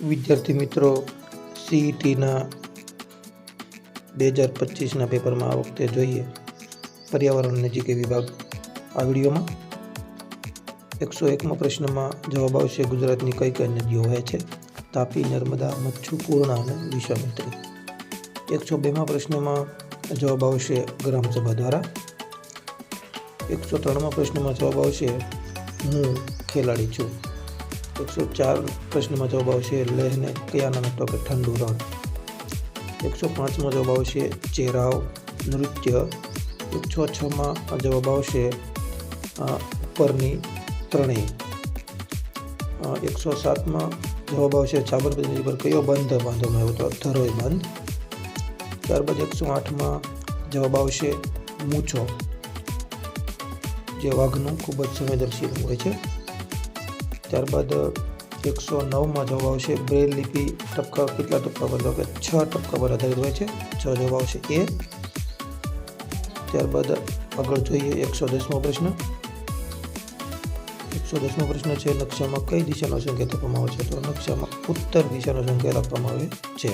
વિદ્યાર્થી મિત્રો, સીઈટીના 2025ના પેપરમાં આ વખતે જોઈએ પર્યાવરણ અને જીકે વિભાગ. આ વિડીયોમાં 101મા પ્રશ્નમાં જવાબ આવશે ગુજરાતની કઈ કઈ નદીઓ વહે છે? તાપી, નર્મદા, મચ્છુ, પૂર્ણા અને વિશ્વામિત્રી. 102મા પ્રશ્નમાં જવાબ આવશે ગ્રામસભા દ્વારા. 103મા પ્રશ્નમાં જવાબ આવશે હું ખેલાડી છું. 104 પ્રશ્નમાં જવાબ આવશે લેહને કયા નામે ટોકે ઠંડુ રણ. 105માં જવાબ આવશે ચેરાવ નૃત્ય. 106માં જવાબ આવશે ઉપરની ત્રણેય. 107માં જવાબ આવશે સાબરમતી નદી પર કયો બંધ બાંધવામાં આવ્યો હતો? ધરોઈ બંધ. ત્યારબાદ 108માં જવાબ આવશે મૂછો, જે વાઘનું ખૂબ જ સંવેદનશીલ હોય છે. ત્યારબાદ 109માં જવાબ આવશે બ્રેલ લિપિ ટપકા કેટલા ટપકા પર? તો કે 6 ટપકા પર આધારિત હોય છે. 6 જવાબ આવશે એ. ત્યારબાદ આગળ જોઈએ 110મો પ્રશ્ન. 110મો પ્રશ્ન છે નકશામાં કઈ દિશાનો સંકેત આપવામાં આવે છે? તો નકશામાં ઉત્તર દિશાનો સંકેત આપવામાં આવે છે.